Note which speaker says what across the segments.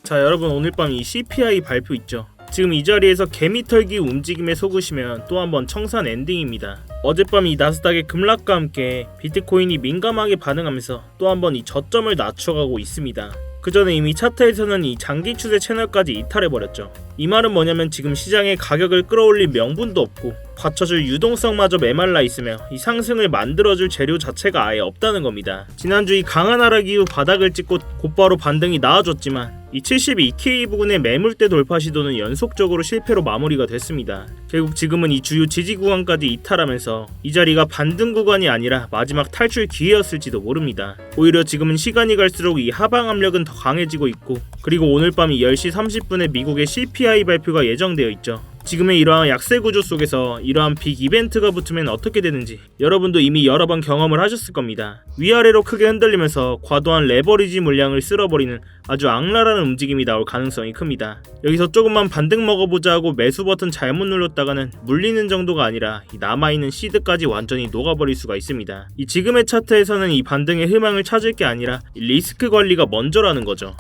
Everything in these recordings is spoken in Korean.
Speaker 1: 자, 여러분, 오늘 밤 이 CPI 발표 있죠? 지금 이 자리에서 개미털기 움직임에 속으시면 또 한번 청산 엔딩입니다. 어젯밤 이 나스닥의 급락과 함께 비트코인이 민감하게 반응하면서 또 한번 이 저점을 낮춰가고 있습니다. 그 전에 이미 차트에서는 이 장기 추세 채널까지 이탈해버렸죠. 이 말은 뭐냐면 지금 시장에 가격을 끌어올릴 명분도 없고 받쳐줄 유동성마저 메말라 있으며 이 상승을 만들어줄 재료 자체가 아예 없다는 겁니다. 지난주 이 강한 하락 이후 바닥을 찍고 곧바로 반등이 나와줬지만 이 72K 부근의 매물대 돌파 시도는 연속적으로 실패로 마무리가 됐습니다. 결국 지금은 이 주요 지지 구간까지 이탈하면서 이 자리가 반등 구간이 아니라 마지막 탈출 기회였을지도 모릅니다. 오히려 지금은 시간이 갈수록 이 하방 압력은 더 강해지고 있고, 그리고 오늘 밤 10시 30분에 미국의 CPI 발표가 예정되어 있죠. 지금의 이러한 약세 구조 속에서 이러한 빅 이벤트가 붙으면 어떻게 되는지 여러분도 이미 여러 번 경험을 하셨을 겁니다. 위아래로 크게 흔들리면서 과도한 레버리지 물량을 쓸어버리는 아주 악랄한 움직임이 나올 가능성이 큽니다. 여기서 조금만 반등 먹어보자 하고 매수 버튼 잘못 눌렀다가는 물리는 정도가 아니라 이 남아있는 시드까지 완전히 녹아버릴 수가 있습니다. 이 지금의 차트에서는 이 반등의 희망을 찾을 게 아니라 리스크 관리가 먼저라는 거죠.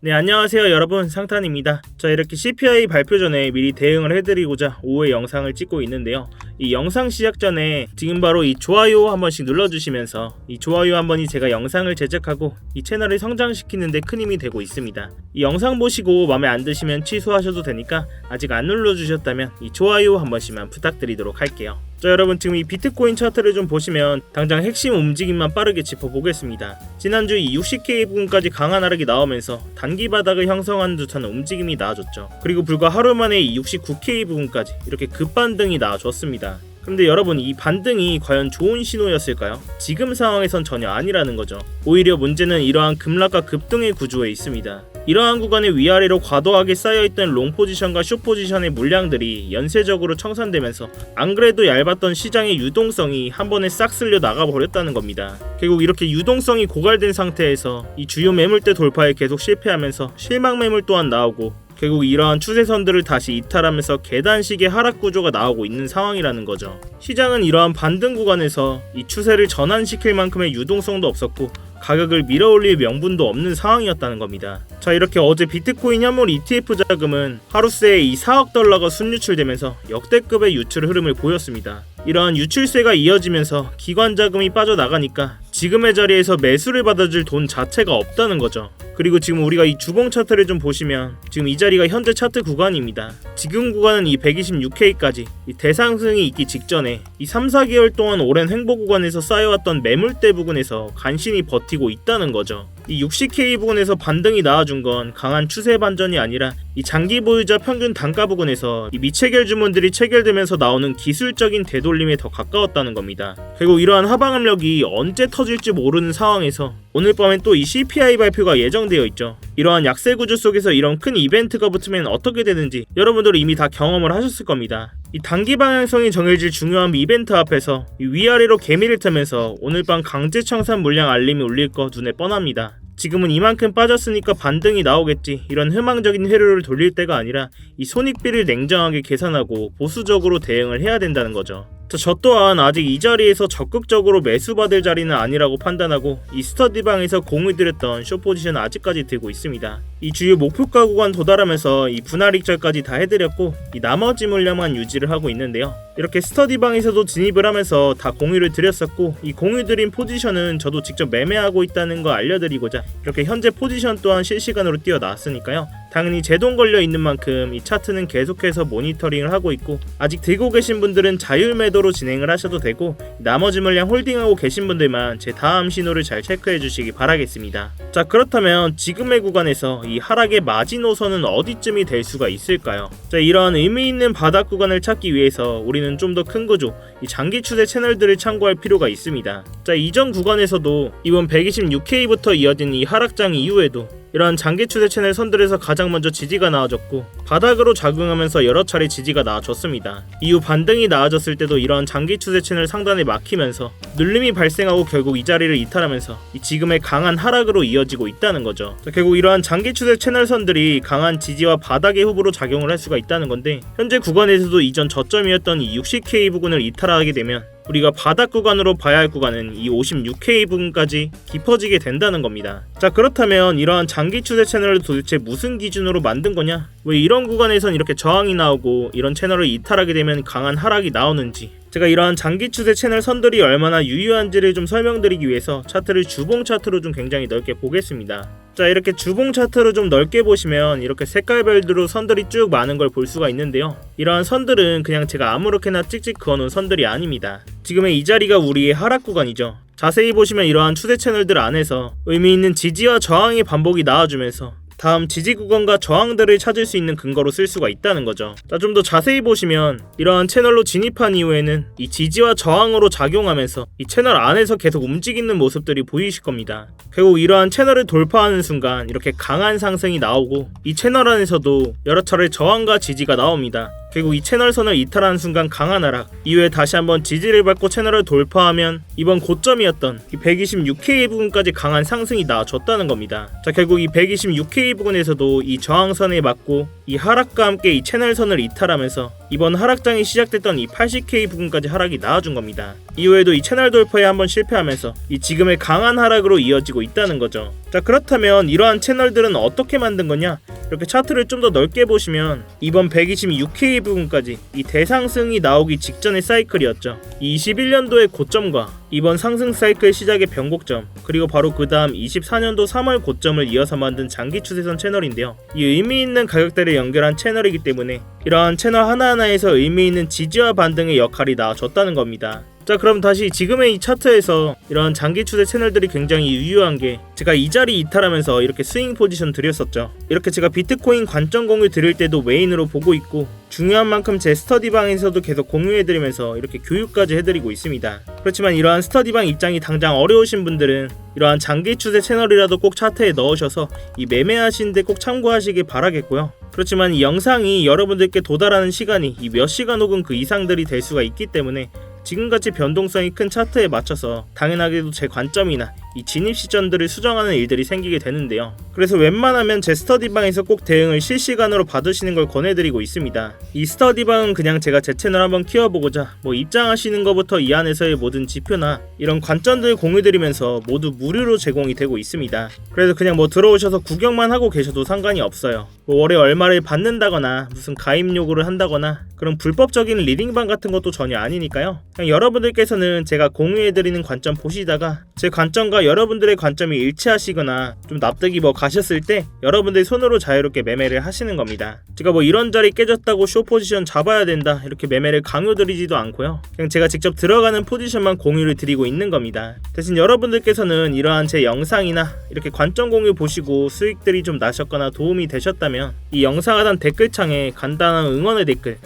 Speaker 1: 네, 안녕하세요 여러분, 상탄입니다. 자, 이렇게 CPI 발표 전에 미리 대응을 해드리고자 오후에 영상을 찍고 있는데요. 이 영상 시작 전에 지금 바로 이 좋아요 한 번씩 눌러주시면서 이 좋아요 한 번이 제가 영상을 제작하고 이 채널을 성장시키는 데 큰 힘이 되고 있습니다. 이 영상 보시고 마음에 안 드시면 취소하셔도 되니까 아직 안 눌러주셨다면 이 좋아요 한 번씩만 부탁드리도록 할게요. 자, 여러분, 지금 이 비트코인 차트를 좀 보시면 당장 핵심 움직임만 빠르게 짚어보겠습니다. 지난주 이 60K 부분까지 강한 하락이 나오면서 단기 바닥을 형성하는 듯한 움직임이 나와줬죠. 그리고 불과 하루 만에 이 69K 부분까지 이렇게 급반등이 나와줬습니다. 근데 여러분, 이 반등이 과연 좋은 신호였을까요? 지금 상황에선 전혀 아니라는 거죠. 오히려 문제는 이러한 급락과 급등의 구조에 있습니다. 이러한 구간의 위아래로 과도하게 쌓여있던 롱 포지션과 숏 포지션의 물량들이 연쇄적으로 청산되면서 안 그래도 얇았던 시장의 유동성이 한 번에 싹 쓸려 나가버렸다는 겁니다. 결국 이렇게 유동성이 고갈된 상태에서 이 주요 매물대 돌파에 계속 실패하면서 실망 매물 또한 나오고, 결국 이러한 추세선들을 다시 이탈하면서 계단식의 하락 구조가 나오고 있는 상황이라는 거죠. 시장은 이러한 반등 구간에서 이 추세를 전환시킬 만큼의 유동성도 없었고 가격을 밀어올릴 명분도 없는 상황이었다는 겁니다. 자, 이렇게 어제 비트코인 현물 ETF 자금은 하루 새에 이 4억 달러가 순유출되면서 역대급의 유출 흐름을 보였습니다. 이러한 유출세가 이어지면서 기관 자금이 빠져나가니까 지금의 자리에서 매수를 받아줄 돈 자체가 없다는 거죠. 그리고 지금 우리가 이 주봉 차트를 좀 보시면 지금 이 자리가 현재 차트 구간입니다. 지금 구간은 이 126K까지 이 대상승이 있기 직전에 이 3-4개월 동안 오랜 횡보 구간에서 쌓여왔던 매물대 부근에서 간신히 버티고 있다는 거죠. 이 60K 부근에서 반등이 나와준 건 강한 추세 반전이 아니라 이 장기 보유자 평균 단가 부근에서 이 미체결 주문들이 체결되면서 나오는 기술적인 되돌림에 더 가까웠다는 겁니다. 결국 이러한 하방 압력이 언제 터질지 모르는 상황에서 오늘 밤엔 또 이 CPI 발표가 예정되어 있죠. 이러한 약세 구조 속에서 이런 큰 이벤트가 붙으면 어떻게 되는지 여러분들 이미 다 경험을 하셨을 겁니다. 이 단기 방향성이 정해질 중요한 이벤트 앞에서 이 위아래로 개미를 타면서 오늘 밤 강제 청산 물량 알림이 울릴 거 눈에 뻔합니다. 지금은 이만큼 빠졌으니까 반등이 나오겠지, 이런 희망적인 회로를 돌릴 때가 아니라 이 손익비를 냉정하게 계산하고 보수적으로 대응을 해야 된다는 거죠. 저 또한 아직 이 자리에서 적극적으로 매수받을 자리는 아니라고 판단하고 이 스터디방에서 공을 들였던 숏포지션 아직까지 들고 있습니다. 이 주요 목표가 구간 도달하면서 이 분할 익절까지 다 해드렸고 이 나머지 물량만 유지를 하고 있는데요. 이렇게 스터디방에서도 진입을 하면서 다 공유를 드렸었고 이 공유 드린 포지션은 저도 직접 매매하고 있다는 거 알려드리고자 이렇게 현재 포지션 또한 실시간으로 띄워놨으니까요. 당연히 제 돈 걸려 있는 만큼 이 차트는 계속해서 모니터링을 하고 있고, 아직 들고 계신 분들은 자율 매도로 진행을 하셔도 되고 나머지 물량 홀딩하고 계신 분들만 제 다음 신호를 잘 체크해 주시기 바라겠습니다. 자, 그렇다면 지금의 구간에서 이 하락의 마지노선은 어디쯤이 될 수가 있을까요? 자, 이러한 의미 있는 바닥 구간을 찾기 위해서 우리는 좀 더 큰 구조, 이 장기 추세 채널들을 참고할 필요가 있습니다. 자, 이전 구간에서도 이번 126K부터 이어진 이 하락장 이후에도 이러한 장기 추세 채널 선들에서 가장 먼저 지지가 나와줬고 바닥으로 작용하면서 여러 차례 지지가 나와줬습니다. 이후 반등이 나와졌을 때도 이러한 장기 추세 채널 상단에 막히면서 눌림이 발생하고 결국 이 자리를 이탈하면서 이 지금의 강한 하락으로 이어지고 있다는 거죠. 결국 이러한 장기 추세 채널 선들이 강한 지지와 바닥의 후보로 작용을 할 수가 있다는 건데, 현재 구간에서도 이전 저점이었던 이 60K 부근을 이탈하게 되면 우리가 바닥 구간으로 봐야 할 구간은 이 56K 부분까지 깊어지게 된다는 겁니다. 자, 그렇다면 이러한 장기 추세 채널을 도대체 무슨 기준으로 만든 거냐? 왜 이런 구간에선 이렇게 저항이 나오고 이런 채널을 이탈하게 되면 강한 하락이 나오는지, 제가 이러한 장기 추세 채널 선들이 얼마나 유효한지를 좀 설명드리기 위해서 차트를 주봉 차트로 좀 굉장히 넓게 보겠습니다. 자, 이렇게 주봉 차트로 좀 넓게 보시면 이렇게 색깔별로 선들이 쭉 많은 걸 볼 수가 있는데요. 이러한 선들은 그냥 제가 아무렇게나 찍찍 그어놓은 선들이 아닙니다. 지금의 이 자리가 우리의 하락 구간이죠. 자세히 보시면 이러한 추세 채널들 안에서 의미 있는 지지와 저항의 반복이 나와주면서 다음 지지 구간과 저항들을 찾을 수 있는 근거로 쓸 수가 있다는 거죠. 자, 좀 더 자세히 보시면 이러한 채널로 진입한 이후에는 이 지지와 저항으로 작용하면서 이 채널 안에서 계속 움직이는 모습들이 보이실 겁니다. 결국 이러한 채널을 돌파하는 순간 이렇게 강한 상승이 나오고 이 채널 안에서도 여러 차례 저항과 지지가 나옵니다. 결국 이 채널선을 이탈하는 순간 강한 하락, 이후에 다시 한번 지지를 받고 채널을 돌파하면 이번 고점이었던 이 126K 부분까지 강한 상승이 나와줬다는 겁니다. 자, 결국 이 126K 부분에서도 이 저항선에 맞고 이 하락과 함께 이 채널선을 이탈하면서 이번 하락장이 시작됐던 이 80K 부분까지 하락이 나와준 겁니다. 이후에도 이 채널 돌파에 한번 실패하면서 이 지금의 강한 하락으로 이어지고 있다는 거죠. 자, 그렇다면 이러한 채널들은 어떻게 만든 거냐? 이렇게 차트를 좀 더 넓게 보시면 이번 126K 부분까지 이 대상승이 나오기 직전의 사이클이었죠. 이 21년도의 고점과 이번 상승 사이클 시작의 변곡점, 그리고 바로 그 다음 24년도 3월 고점을 이어서 만든 장기 추세선 채널인데요. 이 의미 있는 가격대를 연결한 채널이기 때문에 이러한 채널 하나하나에서 의미 있는 지지와 반등의 역할이 나와줬다는 겁니다. 자, 그럼 다시 지금의 이 차트에서 이런 장기 추세 채널들이 굉장히 유효한 게, 제가 이 자리 이탈하면서 이렇게 스윙 포지션 드렸었죠. 이렇게 제가 비트코인 관점 공유 드릴 때도 메인으로 보고 있고, 중요한 만큼 제 스터디방에서도 계속 공유해드리면서 이렇게 교육까지 해드리고 있습니다. 그렇지만 이러한 스터디방 입장이 당장 어려우신 분들은 이러한 장기 추세 채널이라도 꼭 차트에 넣으셔서 이 매매하시는데 꼭 참고하시길 바라겠고요. 그렇지만 이 영상이 여러분들께 도달하는 시간이 이 몇 시간 혹은 그 이상들이 될 수가 있기 때문에 지금같이 변동성이 큰 차트에 맞춰서 당연하게도 제 관점이나 이 진입 시점들을 수정하는 일들이 생기게 되는데요. 그래서 웬만하면 제 스터디방에서 꼭 대응을 실시간으로 받으시는 걸 권해드리고 있습니다. 이 스터디방은 그냥 제가 제 채널 한번 키워보고자 입장하시는 것부터 이 안에서의 모든 지표나 이런 관점들 공유드리면서 모두 무료로 제공이 되고 있습니다. 그래서 그냥 들어오셔서 구경만 하고 계셔도 상관이 없어요. 월에 얼마를 받는다거나 무슨 가입 요구를 한다거나 그런 불법적인 리딩방 같은 것도 전혀 아니니까요. 그냥 여러분들께서는 제가 공유해드리는 관점 보시다가 제 관점과 여러분들의 관점이 일치하시거나 좀 납득이 가셨을 때 여러분들 손으로 자유롭게 매매를 하시는 겁니다. 제가 이런 자리 깨졌다고 쇼 포지션 잡아야 된다 이렇게 매매를 강요드리지도 않고요. 그냥 제가 직접 들어가는 포지션만 공유를 드리고 있는 겁니다. 대신 여러분들께서는 이러한 제 영상이나 이렇게 관점 공유 보시고 수익들이 좀 나셨거나 도움이 되셨다면 이 영상 하단 댓글창에 간단한 응원의 댓글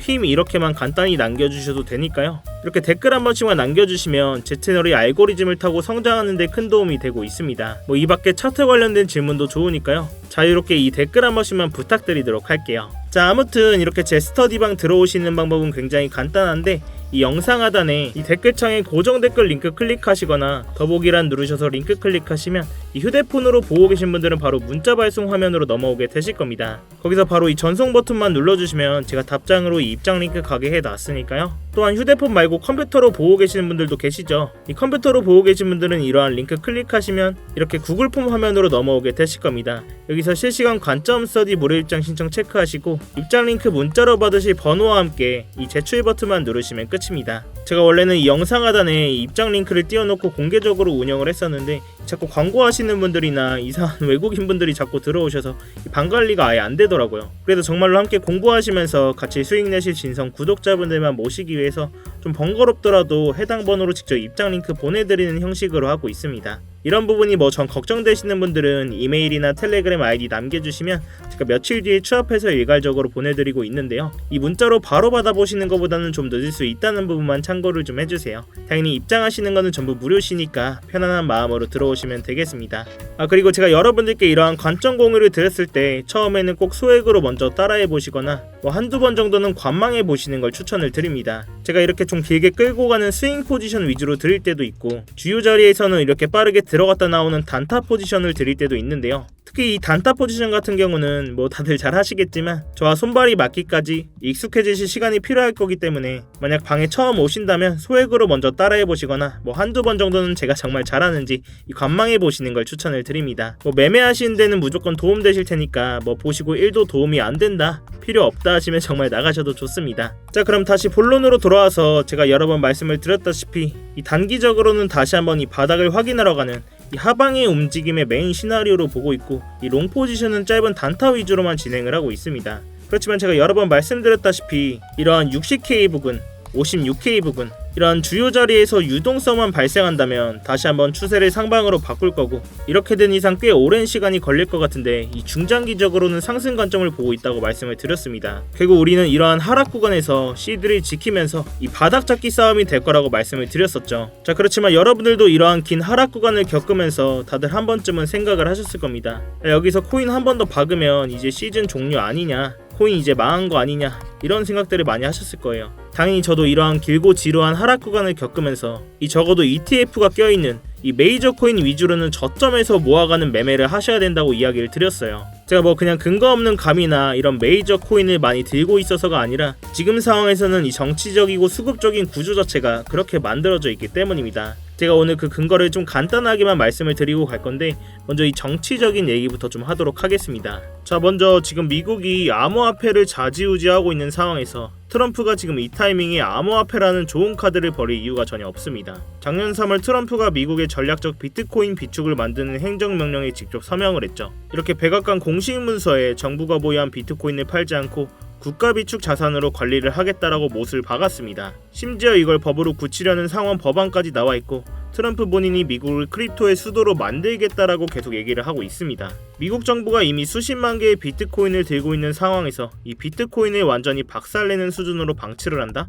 Speaker 1: 힘 이렇게만 간단히 남겨주셔도 되니까요. 이렇게 댓글 한 번씩만 남겨주시면 제 채널이 알고리즘을 타고 성장하는 데 큰 도움이 되고 있습니다. 이 밖에 차트 관련된 질문도 좋으니까요. 자유롭게 이 댓글 한 번씩만 부탁드리도록 할게요. 자, 아무튼 이렇게 제 스터디방 들어오시는 방법은 굉장히 간단한데 이 영상 하단에 이 댓글창에 고정 댓글 링크 클릭하시거나 더보기란 누르셔서 링크 클릭하시면 이 휴대폰으로 보고 계신 분들은 바로 문자 발송 화면으로 넘어오게 되실 겁니다. 거기서 바로 이 전송 버튼만 눌러주시면 제가 답장으로 이 입장 링크 가게 해놨으니까요. 또한 휴대폰 말고 컴퓨터로 보고 계시는 분들도 계시죠. 이 컴퓨터로 보고 계신 분들은 이러한 링크 클릭하시면 이렇게 구글 폼 화면으로 넘어오게 되실 겁니다. 여기서 실시간 관점 스터디 무료 입장 신청 체크하시고 입장 링크 문자로 받으실 번호와 함께 이 제출 버튼만 누르시면 끝입니다. 제가 원래는 이 영상 하단에 이 입장 링크를 띄워놓고 공개적으로 운영을 했었는데 자꾸 광고하시는 분들이나 이상한 외국인 분들이 자꾸 들어오셔서 방 관리가 아예 안 되더라고요. 그래서 정말로 함께 공부하시면서 같이 수익 내실 진성 구독자분들만 모시기 위해서 좀 번거롭더라도 해당 번호로 직접 입장 링크 보내드리는 형식으로 하고 있습니다. 이런 부분이 전 걱정되시는 분들은 이메일이나 텔레그램 아이디 남겨주시면 제가 며칠 뒤에 취합해서 일괄적으로 보내드리고 있는데요. 이 문자로 바로 받아보시는 것보다는 좀 늦을 수 있다는 부분만 참고를 좀 해주세요. 당연히 입장하시는 거는 전부 무료시니까 편안한 마음으로 들어오시면 되겠습니다. 그리고 제가 여러분들께 이러한 관점 공유를 드렸을 때 처음에는 꼭 소액으로 먼저 따라해 보시거나 한두 번 정도는 관망해 보시는 걸 추천을 드립니다. 제가 이렇게 좀 길게 끌고 가는 스윙 포지션 위주로 드릴 때도 있고 주요 자리에서는 이렇게 빠르게 들어갔다 나오는 단타 포지션을 드릴 때도 있는데요. 특히 이 단타 포지션 같은 경우는 뭐 다들 잘 하시겠지만 저와 손발이 맞기까지 익숙해지실 시간이 필요할 거기 때문에 만약 방에 처음 오신다면 소액으로 먼저 따라해 보시거나 뭐 한두 번 정도는 제가 정말 잘하는지 관망해 보시는 걸 추천을 드립니다. 뭐 매매하시는 데는 무조건 도움 되실 테니까 뭐 보시고 1도 도움이 안 된다, 필요 없다 하시면 정말 나가셔도 좋습니다. 자, 그럼 다시 본론으로 돌아와서 제가 여러 번 말씀을 드렸다시피 이 단기적으로는 다시 한번 이 바닥을 확인하러 가는 이 하방의 움직임의 메인 시나리오로 보고 있고, 이 롱 포지션은 짧은 단타 위주로만 진행을 하고 있습니다. 그렇지만 제가 여러 번 말씀드렸다시피 이러한 60K 부근, 56K 부근 이러한 주요 자리에서 유동성만 발생한다면 다시 한번 추세를 상방으로 바꿀 거고, 이렇게 된 이상 꽤 오랜 시간이 걸릴 것 같은데 이 중장기적으로는 상승 관점을 보고 있다고 말씀을 드렸습니다. 결국 우리는 이러한 하락 구간에서 C들을 지키면서 이 바닥 잡기 싸움이 될 거라고 말씀을 드렸었죠. 자, 그렇지만 여러분들도 이러한 긴 하락 구간을 겪으면서 다들 한 번쯤은 생각을 하셨을 겁니다. 여기서 코인 한 번 더 박으면 이제 시즌 종료 아니냐, 코인 이제 망한 거 아니냐, 이런 생각들을 많이 하셨을 거예요. 당연히 저도 이러한 길고 지루한 하락 구간을 겪으면서 이 적어도 ETF가 껴있는 이 메이저 코인 위주로는 저점에서 모아가는 매매를 하셔야 된다고 이야기를 드렸어요. 제가 뭐 그냥 근거 없는 감이나 이런 메이저 코인을 많이 들고 있어서가 아니라 지금 상황에서는 이 정치적이고 수급적인 구조 자체가 그렇게 만들어져 있기 때문입니다. 제가 오늘 그 근거를 좀 간단하게만 말씀을 드리고 갈 건데, 먼저 이 정치적인 얘기부터 좀 하도록 하겠습니다. 자, 먼저 지금 미국이 암호화폐를 좌지우지하고 있는 상황에서 트럼프가 지금 이 타이밍에 암호화폐라는 좋은 카드를 버릴 이유가 전혀 없습니다. 작년 3월 트럼프가 미국의 전략적 비트코인 비축을 만드는 행정명령에 직접 서명을 했죠. 이렇게 백악관 공식 문서에 정부가 보유한 비트코인을 팔지 않고 국가 비축 자산으로 관리를 하겠다라고 못을 박았습니다. 심지어 이걸 법으로 굳히려는 상원 법안까지 나와 있고, 트럼프 본인이 미국을 크립토의 수도로 만들겠다라고 계속 얘기를 하고 있습니다. 미국 정부가 이미 수십만 개의 비트코인을 들고 있는 상황에서 이 비트코인을 완전히 박살내는 수준으로 방치를 한다?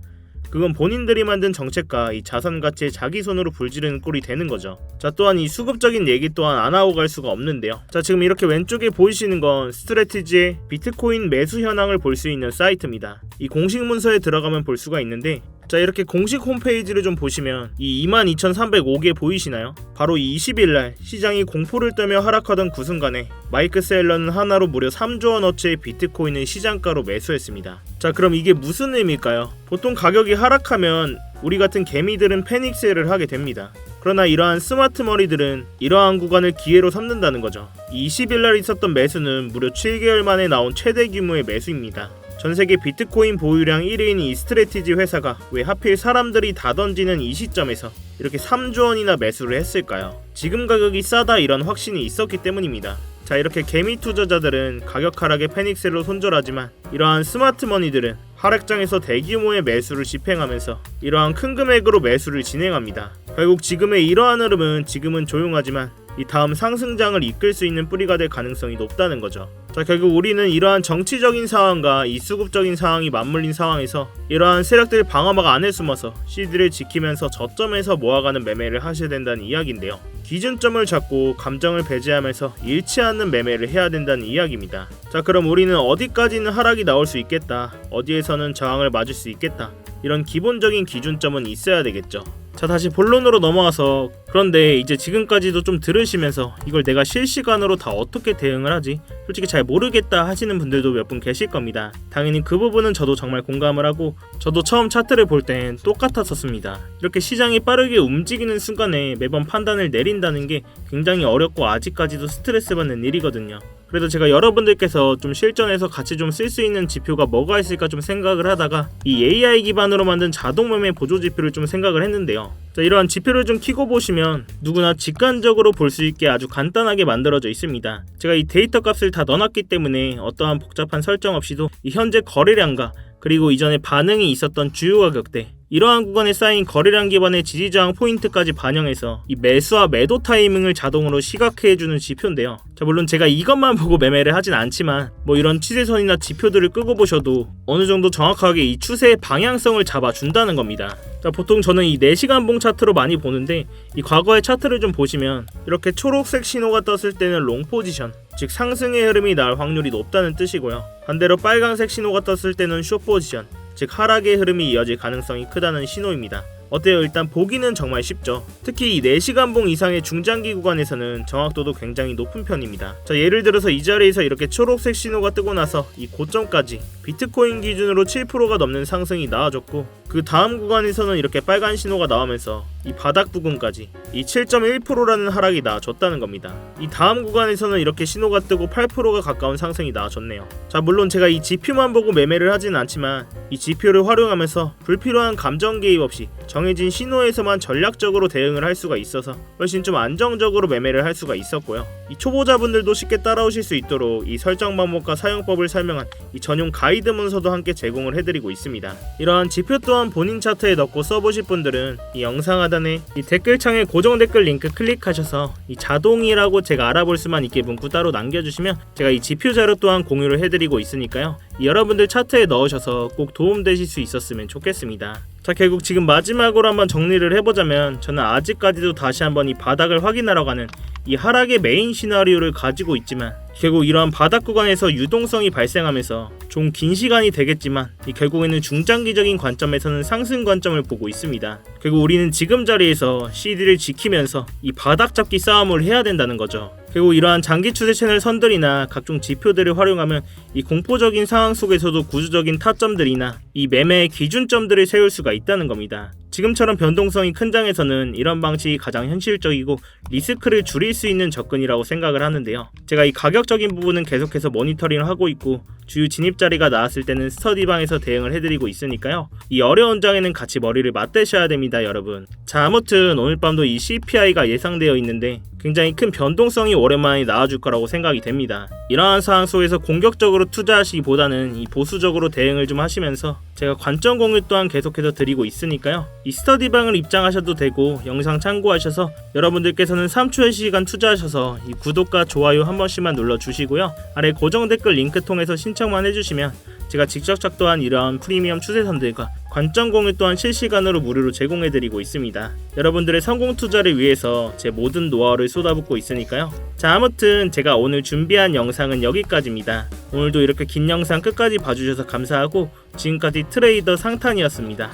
Speaker 1: 그건 본인들이 만든 정책과 이 자산 가치에 자기 손으로 불지르는 꼴이 되는 거죠. 자, 또한 이 수급적인 얘기 또한 안 하고 갈 수가 없는데요. 자, 지금 이렇게 왼쪽에 보이시는 건 스트래티지의 비트코인 매수 현황을 볼 수 있는 사이트입니다. 이 공식 문서에 들어가면 볼 수가 있는데, 자, 이렇게 공식 홈페이지를 좀 보시면 이 22,305개 보이시나요? 바로 이 20일날 시장이 공포를 떨며 하락하던 그 순간에 마이크 셀러는 하나로 무려 3조 원어치의 비트코인을 시장가로 매수했습니다. 자, 그럼 이게 무슨 의미일까요? 보통 가격이 하락하면 우리 같은 개미들은 패닉셀을 하게 됩니다. 그러나 이러한 스마트 머리들은 이러한 구간을 기회로 삼는다는 거죠. 이 20일날 있었던 매수는 무려 7개월 만에 나온 최대 규모의 매수입니다. 전세계 비트코인 보유량 1위인 이 스트래티지 회사가 왜 하필 사람들이 다 던지는 이 시점에서 이렇게 3조 원이나 매수를 했을까요? 지금 가격이 싸다 이런 확신이 있었기 때문입니다. 자, 이렇게 개미 투자자들은 가격 하락에 패닉셀로 손절하지만 이러한 스마트 머니들은 하락장에서 대규모의 매수를 집행하면서 이러한 큰 금액으로 매수를 진행합니다. 결국 지금의 이러한 흐름은 지금은 조용하지만 이 다음 상승장을 이끌 수 있는 뿌리가 될 가능성이 높다는 거죠. 자, 결국 우리는 이러한 정치적인 상황과 이 수급적인 상황이 맞물린 상황에서 이러한 세력들 방어막 안에 숨어서 C들을 지키면서 저점에서 모아가는 매매를 하셔야 된다는 이야기인데요. 기준점을 잡고 감정을 배제하면서 잃지 않는 매매를 해야 된다는 이야기입니다. 자, 그럼 우리는 어디까지는 하락이 나올 수 있겠다, 어디에서는 저항을 맞을 수 있겠다, 이런 기본적인 기준점은 있어야 되겠죠. 자, 다시 본론으로 넘어와서, 그런데 이제 지금까지도 좀 들으시면서 이걸 내가 실시간으로 다 어떻게 대응을 하지? 솔직히 잘 모르겠다 하시는 분들도 몇 분 계실 겁니다. 당연히 그 부분은 저도 정말 공감을 하고, 저도 처음 차트를 볼 땐 똑같았었습니다. 이렇게 시장이 빠르게 움직이는 순간에 매번 판단을 내린다는 게 굉장히 어렵고 아직까지도 스트레스 받는 일이거든요. 그래도 제가 여러분들께서 좀 실전에서 같이 좀 쓸 수 있는 지표가 뭐가 있을까 좀 생각을 하다가 이 AI 기반으로 만든 자동 매매 보조 지표를 좀 생각을 했는데요. 자, 이러한 지표를 좀 키고 보시면 누구나 직관적으로 볼 수 있게 아주 간단하게 만들어져 있습니다. 제가 이 데이터 값을 다 넣어놨기 때문에 어떠한 복잡한 설정 없이도 이 현재 거래량과 그리고 이전에 반응이 있었던 주요 가격대, 이러한 구간에 쌓인 거래량 기반의 지지저항 포인트까지 반영해서 이 매수와 매도 타이밍을 자동으로 시각화해주는 지표인데요. 자, 물론 제가 이것만 보고 매매를 하진 않지만 뭐 이런 추세선이나 지표들을 끄고 보셔도 어느 정도 정확하게 이 추세의 방향성을 잡아준다는 겁니다. 자, 보통 저는 이 4시간 봉 차트로 많이 보는데, 이 과거의 차트를 좀 보시면 이렇게 초록색 신호가 떴을 때는 롱 포지션, 즉 상승의 흐름이 나올 확률이 높다는 뜻이고요. 반대로 빨간색 신호가 떴을 때는 숏 포지션, 즉 하락의 흐름이 이어질 가능성이 크다는 신호입니다. 어때요? 일단 보기는 정말 쉽죠. 특히 이 4시간봉 이상의 중장기 구간에서는 정확도도 굉장히 높은 편입니다. 자, 예를 들어서 이 자리에서 이렇게 초록색 신호가 뜨고 나서 이 고점까지 비트코인 기준으로 7%가 넘는 상승이 나와줬고, 그 다음 구간에서는 이렇게 빨간 신호가 나오면서 이 바닥 부근까지 이 7.1%라는 하락이 나와줬다는 겁니다. 이 다음 구간에서는 이렇게 신호가 뜨고 8%가 가까운 상승이 나와줬네요. 자, 물론 제가 이 지표만 보고 매매를 하진 않지만 이 지표를 활용하면서 불필요한 감정 개입 없이 정해진 신호에서만 전략적으로 대응을 할 수가 있어서 훨씬 좀 안정적으로 매매를 할 수가 있었고요. 이 초보자분들도 쉽게 따라오실 수 있도록 이 설정 방법과 사용법을 설명한 이 전용 가이드 문서도 함께 제공을 해드리고 있습니다. 이러한 지표 또한 본인 차트에 넣고 써보실 분들은 이 영상 하단에 이 댓글창에 고정 댓글 링크 클릭하셔서 이 자동이라고 제가 알아볼 수만 있게 문구 따로 남겨주시면 제가 이 지표 자료 또한 공유를 해드리고 있으니까요. 여러분들 차트에 넣으셔서 꼭 도움되실 수 있었으면 좋겠습니다. 자, 결국 지금 마지막으로 한번 정리를 해보자면, 저는 아직까지도 다시 한번 이 바닥을 확인하러 가는 이 하락의 메인 시나리오를 가지고 있지만, 결국 이러한 바닥 구간에서 유동성이 발생하면서 좀 긴 시간이 되겠지만 결국에는 중장기적인 관점에서는 상승 관점을 보고 있습니다. 결국 우리는 지금 자리에서 CD를 지키면서 이 바닥 잡기 싸움을 해야 된다는 거죠. 그리고 이러한 장기 추세 채널 선들이나 각종 지표들을 활용하면 이 공포적인 상황 속에서도 구조적인 타점들이나 이 매매의 기준점들을 세울 수가 있다는 겁니다. 지금처럼 변동성이 큰 장에서는 이런 방식이 가장 현실적이고 리스크를 줄일 수 있는 접근이라고 생각을 하는데요. 제가 이 가격적인 부분은 계속해서 모니터링을 하고 있고, 주요 진입 자리가 나왔을 때는 스터디방에서 대응을 해드리고 있으니까요. 이 어려운 장에는 같이 머리를 맞대셔야 됩니다, 여러분. 자, 아무튼 오늘 밤도 이 CPI가 예상되어 있는데 굉장히 큰 변동성이 오랜만에 나와줄 거라고 생각이 됩니다. 이러한 상황 속에서 공격적으로 투자하시기보다는 이 보수적으로 대응을 좀 하시면서 제가 관점 공유 또한 계속해서 드리고 있으니까요. 이 스터디방을 입장하셔도 되고, 영상 참고하셔서 여러분들께서는 3초의 시간 투자하셔서 이 구독과 좋아요 한 번씩만 눌러주시고요. 아래 고정 댓글 링크 통해서 신청만 해주시면 제가 직접 작도한 이러한 프리미엄 추세선들과 관점 공유 또한 실시간으로 무료로 제공해드리고 있습니다. 여러분들의 성공 투자를 위해서 제 모든 노하우를 쏟아붓고 있으니까요. 자, 아무튼 제가 오늘 준비한 영상은 여기까지입니다. 오늘도 이렇게 긴 영상 끝까지 봐주셔서 감사하고, 지금까지 트레이더 상탄이었습니다.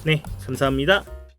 Speaker 1: 네, 감사합니다.